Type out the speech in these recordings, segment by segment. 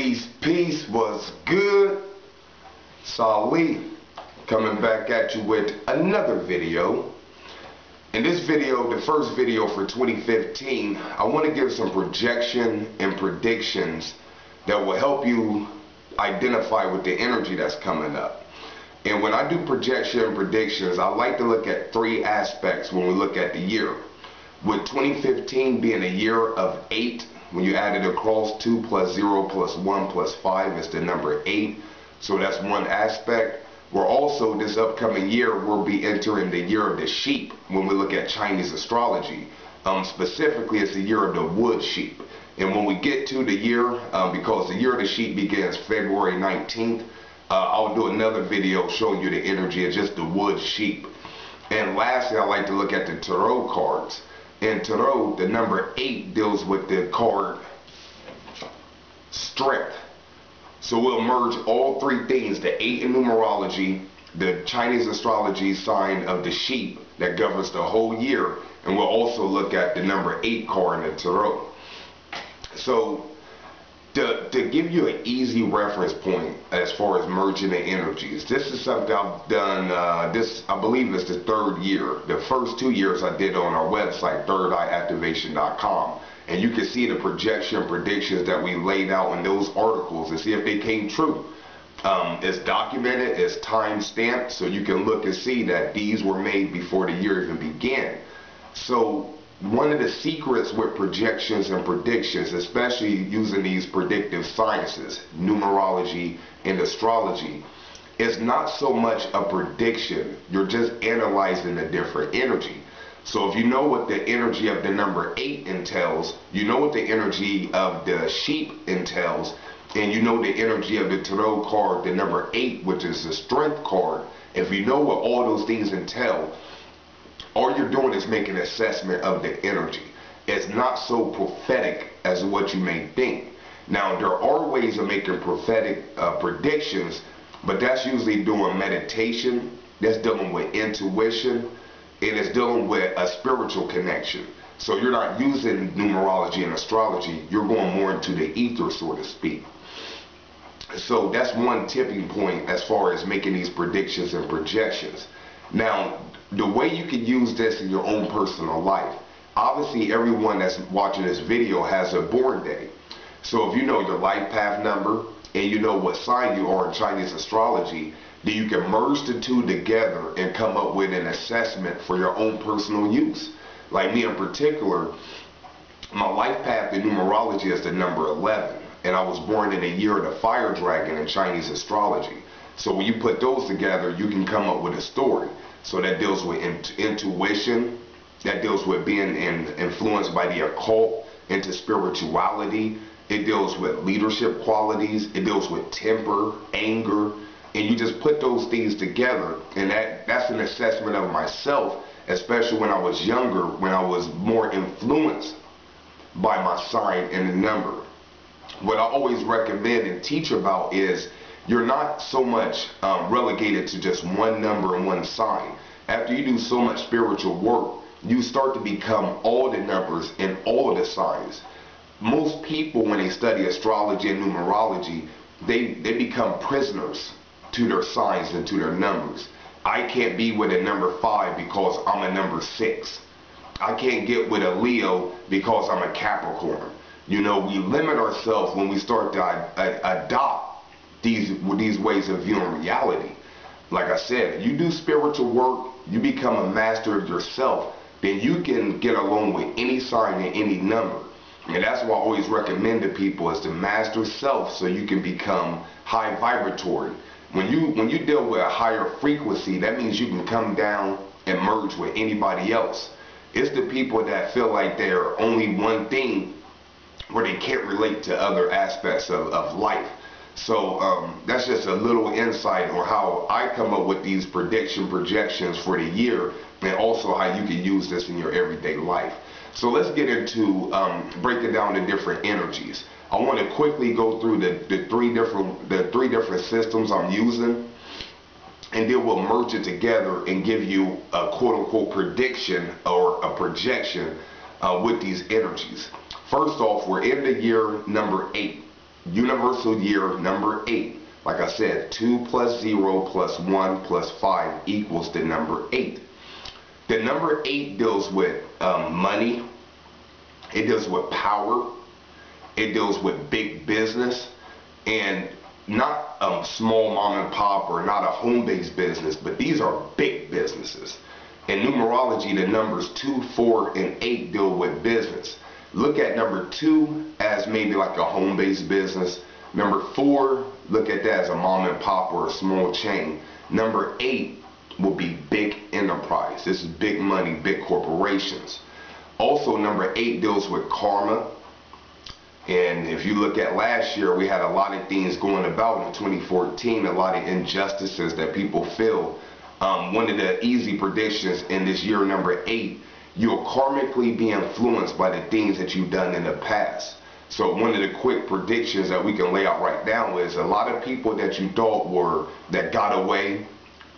Peace was good. Sali coming back at you with another video. In this video, the first video for 2015, I want to give some projection and predictions that will help you identify with the energy that's coming up. And when I do projection and predictions, I like to look at three aspects when we look at the year. With 2015 being a year of 8, when you add it across, 2 plus 0 plus 1 plus 5 is the number 8. So that's one aspect. We're also, this upcoming year, we'll be entering the year of the sheep when we look at Chinese astrology. Specifically, it's the year of the wood sheep. And when we get to the year, because the year of the sheep begins February 19th, I'll do another video showing you the energy of just the wood sheep. And lastly, I like to look at the tarot cards. In tarot, the number 8 deals with the card strength. So we'll merge all three things, the 8 in numerology, the Chinese astrology sign of the sheep that governs the whole year, and we'll also look at the number 8 card in the tarot. So to give you an easy reference point as far as merging the energies, this is something I've done, I believe it's the 3rd year. The first 2 years I did on our website, thirdeyeactivation.com. And you can see the projection predictions that we laid out in those articles and see if they came true. It's documented, it's time stamped, so you can look and see that these were made before the year even began. So one of the secrets with projections and predictions, especially using these predictive sciences, numerology and astrology, is not so much a prediction. You're just analyzing a different energy. So if you know what the energy of the number 8 entails, you know what the energy of the sheep entails, and you know the energy of the tarot card, the number 8, which is the strength card. If you know what all those things entail, all you're doing is making an assessment of the energy. It's not so prophetic as what you may think. Now, there are ways of making prophetic predictions, but that's usually doing meditation, that's dealing with intuition, and it's dealing with a spiritual connection. So you're not using numerology and astrology, you're going more into the ether, so to speak. So that's one tipping point as far as making these predictions and projections. Now, the way you can use this in your own personal life, obviously everyone that's watching this video has a born day. So if you know your life path number and you know what sign you are in Chinese astrology, then you can merge the two together and come up with an assessment for your own personal use. Like me in particular, my life path in numerology is the number 11, and I was born in a year of the fire dragon in Chinese astrology. So when you put those together, you can come up with a story. So that deals with intuition, that deals with being influenced by the occult, into spirituality. It deals with leadership qualities. It deals with temper, anger. And you just put those things together, and that's an assessment of myself, especially when I was younger, when I was more influenced by my sign and the number. What I always recommend and teach about is you're not so much relegated to just one number and one sign. After you do so much spiritual work, you start to become all the numbers and all of the signs. Most people, when they study astrology and numerology, they become prisoners to their signs and to their numbers. I can't be with a number 5 because I'm a number 6. I can't get with a Leo because I'm a Capricorn. You know, we limit ourselves when we start to adopt these ways of viewing reality. Like I said, you do spiritual work, you become a master of yourself, then you can get along with any sign and any number. And that's what I always recommend to people, is to master self so you can become high vibratory. When you deal with a higher frequency, that means you can come down and merge with anybody else. It's the people that feel like they're only one thing where they can't relate to other aspects of life. So that's just a little insight on how I come up with these projections for the year, and also how you can use this in your everyday life. So let's get into breaking down the different energies. I want to quickly go through the three different systems I'm using, and then we'll merge it together and give you a quote-unquote prediction or a projection with these energies. First off, we're in the year number 8. universal year number 8. Like I said, 2 plus 0 plus 1 plus 5 equals the number 8. The number 8 deals with money. It deals with power. It deals with big business, and not small mom and pop or not a home-based business, but these are big businesses. In numerology, the numbers 2, 4, and 8 deal with business. Look at number 2 as maybe like a home-based business. Number 4, look at that as a mom and pop or a small chain. Number 8 will be big enterprise. This is big money, big corporations. Also, number 8 deals with karma. And if you look at last year, we had a lot of things going about in 2014, a lot of injustices that people feel. One of the easy predictions in this year number 8, you'll karmically be influenced by the things that you've done in the past. So one of the quick predictions that we can lay out right now is a lot of people that you thought that got away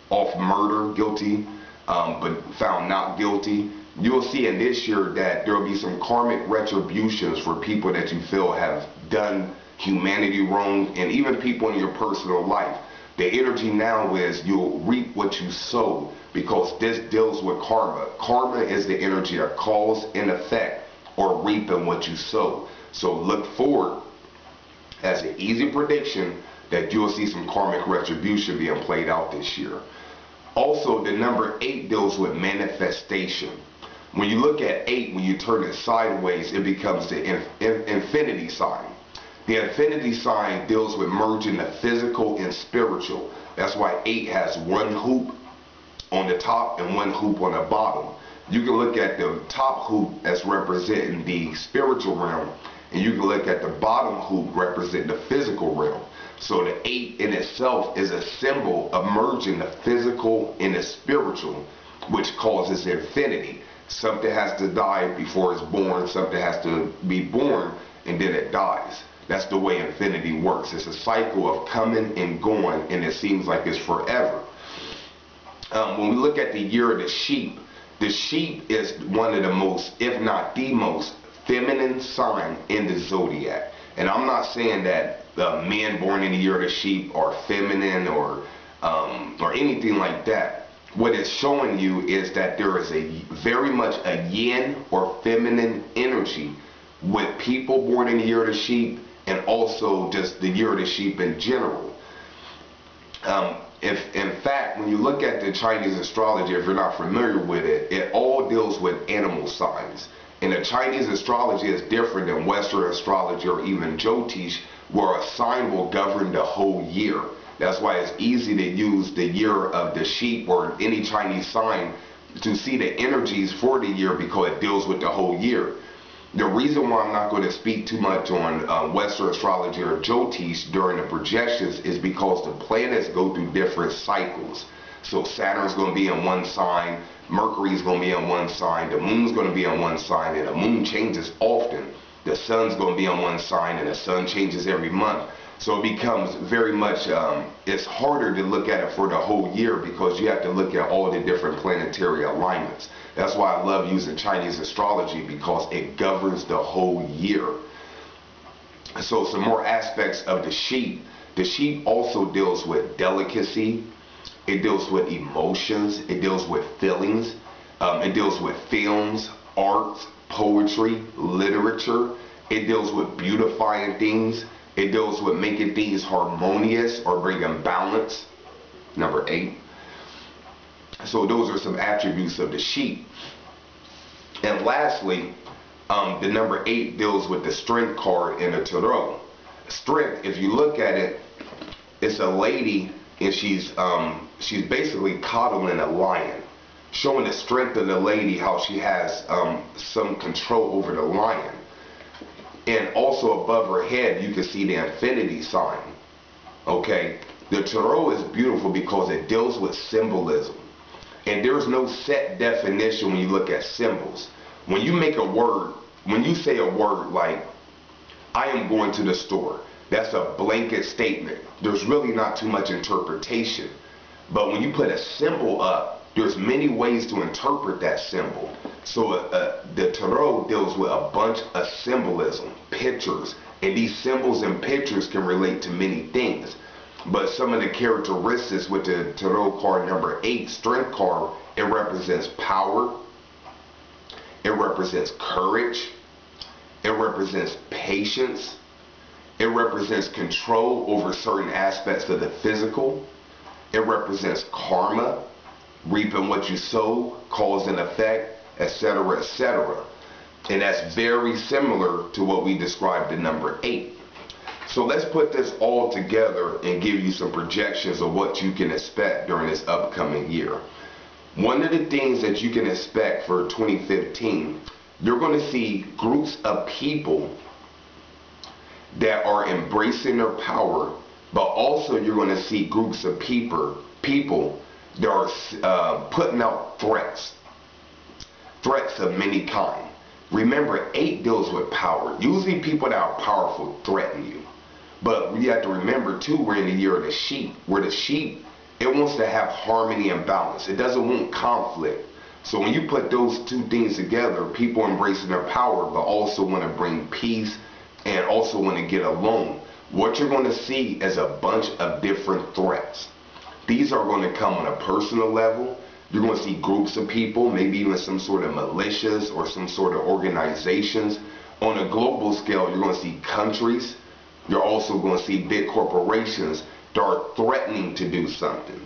off murder, guilty, but found not guilty. You'll see in this year that there will be some karmic retributions for people that you feel have done humanity wrong, and even people in your personal life. The energy now is you'll reap what you sow, because this deals with karma. Karma is the energy of cause and effect, or reaping what you sow. So look forward as an easy prediction that you'll see some karmic retribution being played out this year. Also, the number 8 deals with manifestation. When you look at 8, when you turn it sideways, it becomes the infinity sign. The infinity sign deals with merging the physical and spiritual. That's why 8 has one hoop on the top and one hoop on the bottom. You can look at the top hoop as representing the spiritual realm, and you can look at the bottom hoop representing the physical realm. So the 8 in itself is a symbol of merging the physical and the spiritual, which causes infinity. Something has to die before it's born. Something has to be born and then it dies. That's the way infinity works. It's a cycle of coming and going, and it seems like it's forever. When we look at the year of the sheep is one of the most, if not the most, feminine sign in the zodiac. And I'm not saying that men born in the year of the sheep are feminine or anything like that. What it's showing you is that there is a very much a yin or feminine energy with people born in the year of the sheep, and also just the year of the sheep in general. If in fact, when you look at the Chinese astrology, if you're not familiar with it, it all deals with animal signs. And the Chinese astrology is different than Western astrology or even Jyotish, where a sign will govern the whole year. That's why it's easy to use the year of the sheep or any Chinese sign to see the energies for the year, because it deals with the whole year. The reason why I'm not going to speak too much on Western astrology or Jyotish during the projections is because the planets go through different cycles. So Saturn's going to be in one sign, Mercury's going to be in one sign, the moon's going to be on one sign, and the moon changes often. The sun's going to be on one sign, and the sun changes every month. So it becomes very much, it's harder to look at it for the whole year, because you have to look at all the different planetary alignments. That's why I love using Chinese astrology, because it governs the whole year. So some more aspects of the sheep. The sheep also deals with delicacy. It deals with emotions. It deals with feelings. It deals with films, arts, poetry, literature. It deals with beautifying things. It deals with making things harmonious or bringing balance. Number 8. So those are some attributes of the sheep. And lastly, the number 8 deals with the strength card in the tarot. Strength, if you look at it, it's a lady, and she's basically coddling a lion, showing the strength of the lady, how she has some control over the lion. And also above her head, you can see the infinity sign. Okay, the tarot is beautiful because it deals with symbolism. And there's no set definition when you look at symbols. When you make a word, when you say a word like, I am going to the store, that's a blanket statement. There's really not too much interpretation. But when you put a symbol up, there's many ways to interpret that symbol. So the tarot deals with a bunch of symbolism, pictures, And these symbols and pictures can relate to many things. But some of the characteristics with the tarot card number 8, strength card, it represents power, it represents courage, it represents patience, it represents control over certain aspects of the physical, it represents karma, reaping what you sow, cause and effect, etc., etc. And that's very similar to what we described in number 8. So let's put this all together and give you some projections of what you can expect during this upcoming year. One of the things that you can expect for 2015, you're going to see groups of people that are embracing their power, but also you're going to see groups of people that are putting out threats of many kinds. Remember, 8 deals with power. Usually people that are powerful threaten you. But you have to remember too, we're in the year of the sheep. Where the sheep, it wants to have harmony and balance. It doesn't want conflict. So when you put those two things together, people embracing their power, but also want to bring peace and also want to get along, what you're going to see is a bunch of different threats. These are going to come on a personal level. You're going to see groups of people, maybe even some sort of militias or some sort of organizations. On a global scale, you're going to see countries. You're also going to see big corporations that are threatening to do something.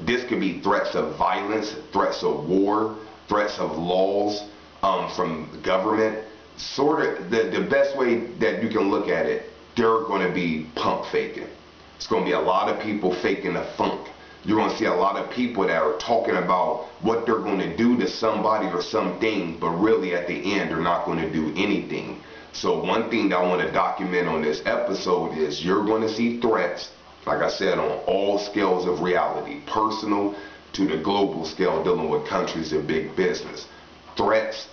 This could be threats of violence, threats of war, threats of laws from the government. Sort of the best way that you can look at it, they're going to be pump faking. It's going to be a lot of people faking the funk. You're going to see a lot of people that are talking about what they're going to do to somebody or something, but really at the end they're not going to do anything. So one thing that I want to document on this episode is you're going to see threats, like I said, on all scales of reality, personal to the global scale, dealing with countries and big business. Threats,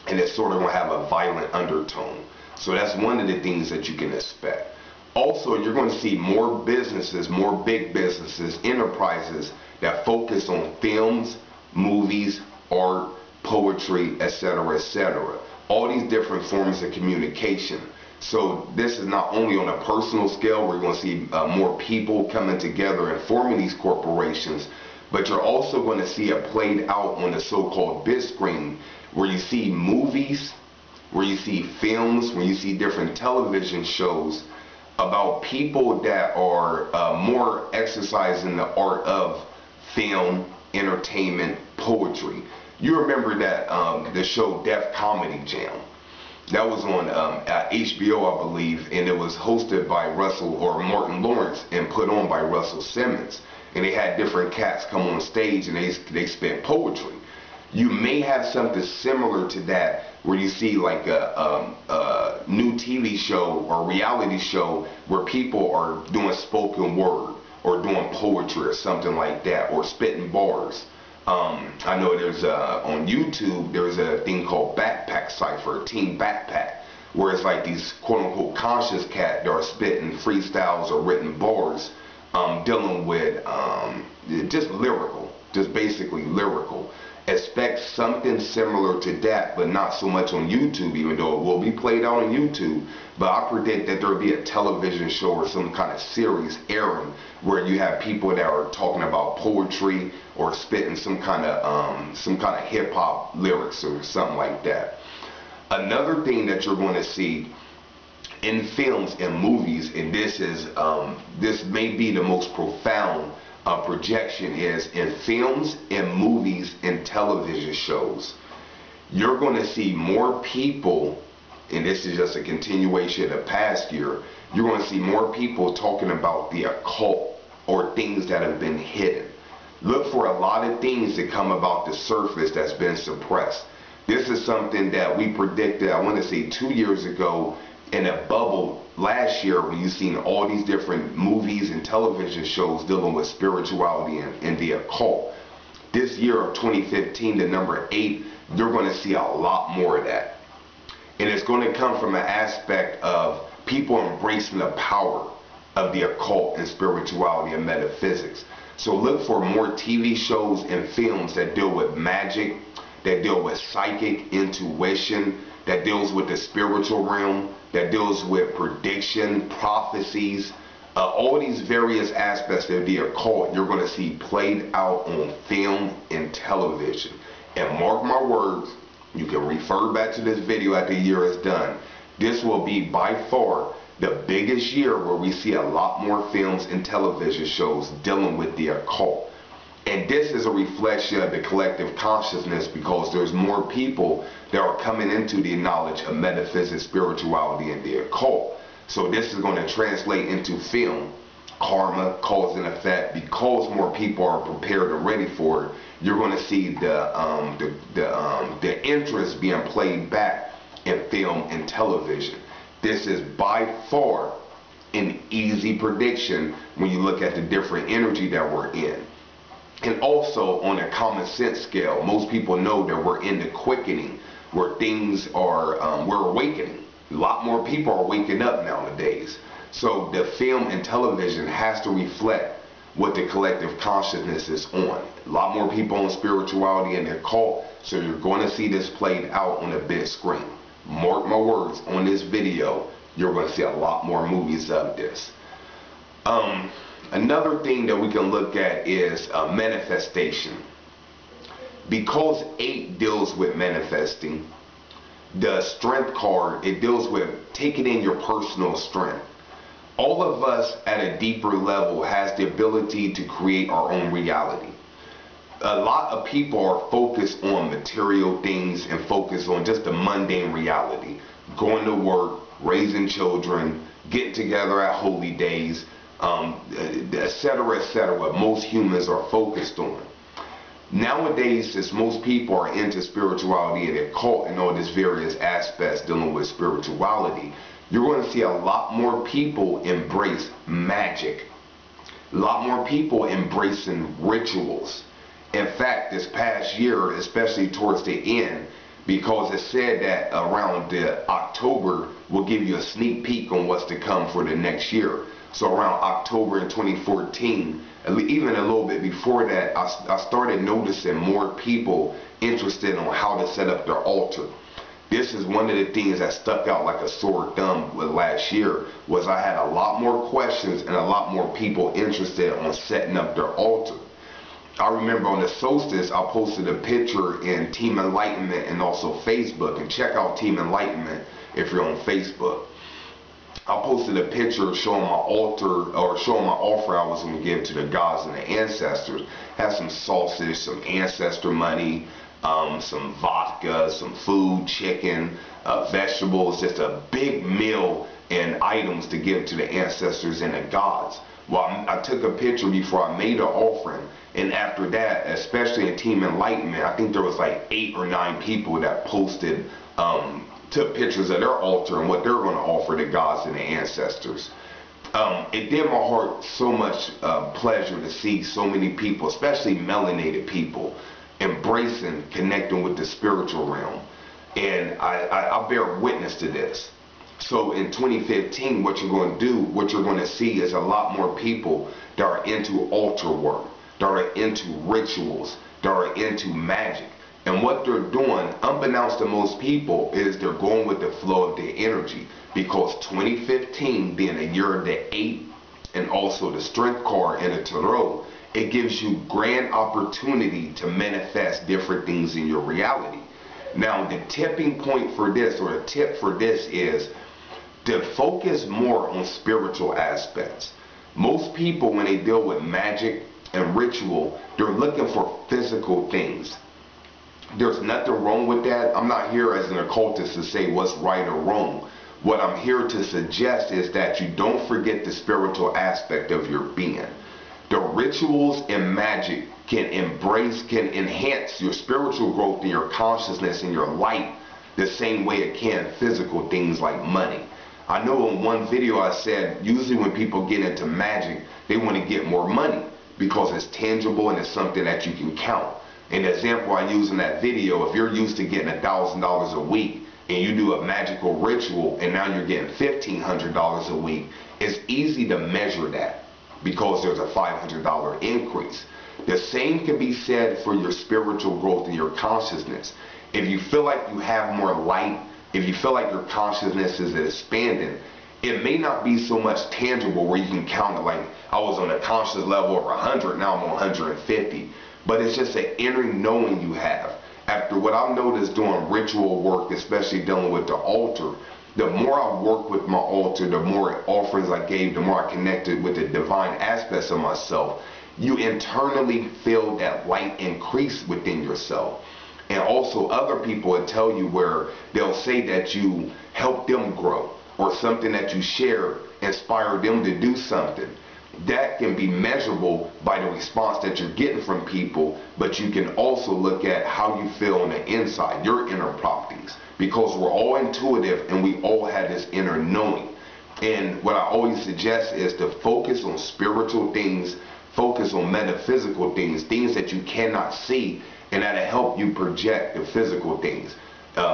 and it's sort of going to have a violent undertone. So that's one of the things that you can expect. Also, you're going to see more businesses, more big businesses, enterprises that focus on films, movies, art, poetry, etc., etc. All these different forms of communication. So this is not only on a personal scale where you're going to see more people coming together and forming these corporations, but you're also going to see it played out on the so-called big screen, where you see movies, where you see films, where you see different television shows about people that are more exercising the art of film, entertainment, poetry. You remember that the show Def Comedy Jam? That was on HBO, I believe, and it was hosted by Martin Lawrence and put on by Russell Simmons. And they had different cats come on stage and they spit poetry. You may have something similar to that, where you see like a new TV show or reality show where people are doing spoken word or doing poetry or something like that, or spitting bars. I know there's on YouTube there's a thing called Backpack Cypher, Team Backpack, where it's like these quote-unquote conscious cat that are spitting freestyles or written bars, dealing with just lyrical, just basically lyrical. Expect something similar to that, but not so much on YouTube, even though it will be played out on YouTube. But I predict that there will be a television show or some kind of series airing where you have people that are talking about poetry or spitting some kind of hip hop lyrics or something like that. Another thing that you're going to see in films and movies, and this may be the most profound projection, is in films and movies and television shows, you're going to see more people, and this is just a continuation of the past year, you're going to see more people talking about the occult or things that have been hidden. Look for a lot of things that come about the surface that's been suppressed. This is something that we predicted, I want to say 2 years ago, in a bubble last year, when you've seen all these different movies and television shows dealing with spirituality and the occult. This year of 2015, the number 8, you're going to see a lot more of that. And it's going to come from an aspect of people embracing the power of the occult and spirituality and metaphysics. So look for more TV shows and films that deal with magic, that deal with psychic intuition, that deals with the spiritual realm, that deals with prediction, prophecies, all these various aspects of the occult you're going to see played out on film and television. And mark my words, you can refer back to this video after the year is done. This will be by far the biggest year where we see a lot more films and television shows dealing with the occult. And this is a reflection of the collective consciousness, because there's more people that are coming into the knowledge of metaphysics, spirituality, and the occult. So this is going to translate into film, karma, cause and effect. Because more people are prepared and ready for it, you're going to see the interest being played back in film and television. This is by far an easy prediction when you look at the different energy that we're in. And also on a common sense scale, most people know that we're in the quickening, where things are, we're awakening. A lot more people are waking up nowadays. So the film and television has to reflect what the collective consciousness is on. A lot more people on spirituality and the occult, so you're going to see this played out on a big screen. Mark my words, on this video, you're going to see a lot more movies of this. Another thing that we can look at is manifestation. Because 8 deals with manifesting, the strength card, it deals with taking in your personal strength. All of us at a deeper level has the ability to create our own reality. A lot of people are focused on material things and focused on just the mundane reality. Going to work, raising children, getting together at holy days, etc., etc., what most humans are focused on. Nowadays, since most people are into spirituality and occult and all these various aspects dealing with spirituality, you're going to see a lot more people embrace magic. A lot more people embracing rituals. In fact, this past year, especially towards the end, because it said that around October will give you a sneak peek on what's to come for the next year. So around October in 2014, even a little bit before that, I started noticing more people interested on how to set up their altar. This is one of the things that stuck out like a sore thumb with last year, was I had a lot more questions and a lot more people interested on setting up their altar. I remember on the solstice, I posted a picture in Team Enlightenment and also Facebook, and check out Team Enlightenment if you're on Facebook. I posted a picture showing my altar, or showing my offer I was going to give to the gods and the ancestors. Had some sausage, some ancestor money, some vodka, some food, chicken, vegetables, just a big meal and items to give to the ancestors and the gods. Well, I took a picture before I made an offering, and after that, especially in Team Enlightenment, I think there was like 8 or 9 people that posted, took pictures of their altar and what they're going to offer the gods and the ancestors. It did my heart so much pleasure to see so many people, especially melanated people, embracing, connecting with the spiritual realm. And I bear witness to this. So in 2015, what you're going to do, what you're going to see is a lot more people that are into altar work, that are into rituals, that are into magic. And what they're doing, unbeknownst to most people, is they're going with the flow of their energy. Because 2015 being a year of the 8 and also the strength card and the tarot, it gives you grand opportunity to manifest different things in your reality. Now the tipping point for this, or the tip for this, is to focus more on spiritual aspects. Most people, when they deal with magic and ritual, they're looking for physical things. There's nothing wrong with that. I'm not here as an occultist to say what's right or wrong. What I'm here to suggest is that you don't forget the spiritual aspect of your being. The rituals and magic can enhance your spiritual growth and your consciousness and your light the same way it can physical things like money. I know in one video I said usually when people get into magic, they want to get more money because it's tangible and it's something that you can count. An example I use in that video, if you're used to getting $1,000 a week and you do a magical ritual and now you're getting $1,500 a week, it's easy to measure that because there's a $500 increase. The same can be said for your spiritual growth and your consciousness. If you feel like you have more light, if you feel like your consciousness is expanding, it may not be so much tangible where you can count it like I was on a conscious level of 100, now I'm on 150. But it's just an inner knowing you have. After what I've noticed doing ritual work, especially dealing with the altar, the more I worked with my altar, the more offerings I gave, the more I connected with the divine aspects of myself, you internally feel that light increase within yourself. And also other people will tell you where they'll say that you help them grow, or something that you share inspire them to do something. That can be measurable by the response that you're getting from people, but you can also look at how you feel on the inside, your inner properties, because we're all intuitive and we all have this inner knowing. And what I always suggest is to focus on spiritual things, focus on metaphysical things, things that you cannot see, and that'll help you project the physical things.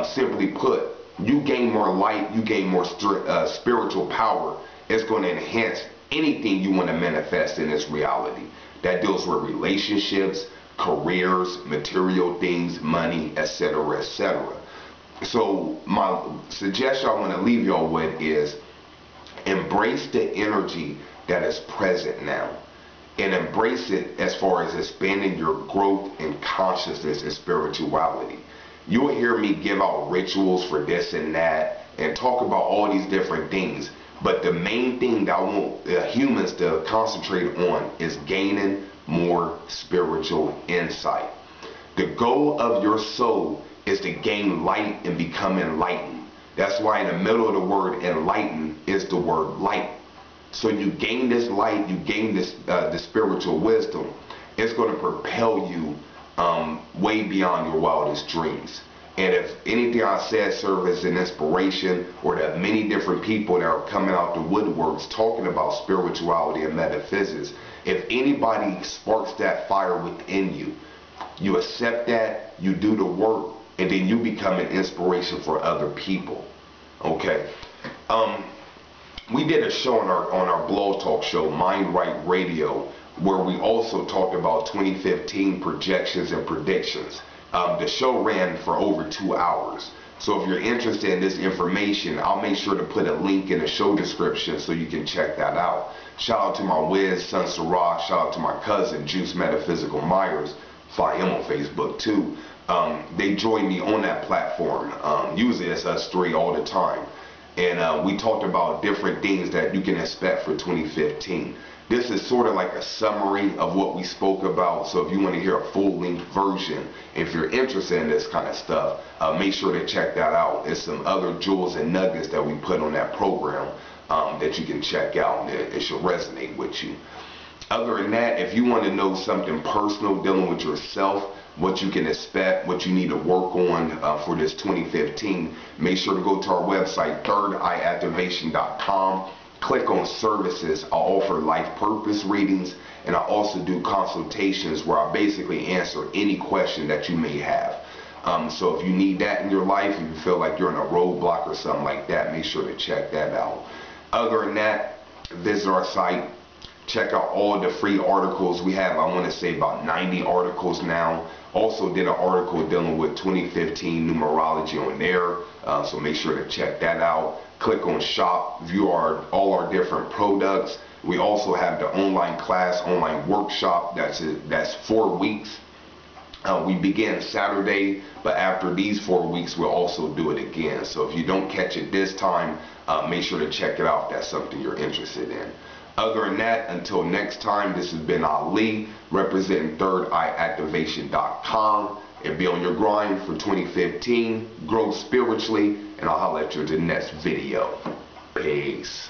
Simply put, you gain more light, you gain more spiritual power. It's going to enhance anything you want to manifest in this reality. That deals with relationships, careers, material things, money, etc., etc. So my suggestion I want to leave y'all with is embrace the energy that is present now, and embrace it as far as expanding your growth in consciousness and spirituality. You will hear me give out rituals for this and that and talk about all these different things. But the main thing that I want humans to concentrate on is gaining more spiritual insight. The goal of your soul is to gain light and become enlightened. That's why in the middle of the word enlighten is the word light. So you gain this light, you gain this the spiritual wisdom. It's going to propel you way beyond your wildest dreams. And if anything I said served as an inspiration, or that many different people that are coming out the woodworks talking about spirituality and metaphysics, if anybody sparks that fire within you, you accept that, you do the work, and then you become an inspiration for other people. Okay. We did a show on our blog talk show, Mind Right Radio, where we also talked about 2015 projections and predictions. The show ran for over 2 hours. So if you're interested in this information, I'll make sure to put a link in the show description so you can check that out. Shout out to my Wiz, Son Sarah. Shout out to my cousin, Juice Metaphysical Myers. Find him on Facebook too. They joined me on that platform. Usually it's us three all the time. And we talked about different things that you can expect for 2015. This is sort of like a summary of what we spoke about. So if you want to hear a full-length version, if you're interested in this kind of stuff, make sure to check that out. There's some other jewels and nuggets that we put on that program that you can check out, and it should resonate with you. Other than that, if you want to know something personal dealing with yourself, what you can expect, what you need to work on for this 2015, make sure to go to our website, thirdeyeactivation.com. Click on services. I offer life purpose readings, and I also do consultations where I basically answer any question that you may have. So if you need that in your life, if you feel like you're in a roadblock or something like that, make sure to check that out. Other than that, visit our site. Check out all the free articles we have. I want to say about 90 articles now. Also did an article dealing with 2015 numerology on there. So make sure to check that out. Click on shop, view all our different products. We also have the online class, online workshop. That's 4 weeks. We begin Saturday, but after these 4 weeks, we'll also do it again. So if you don't catch it this time, make sure to check it out if that's something you're interested in. Other than that, until next time, this has been Ali, representing thirdeyeactivation.com. And be on your grind for 2015. Grow spiritually, and I'll holler at you in the next video. Peace.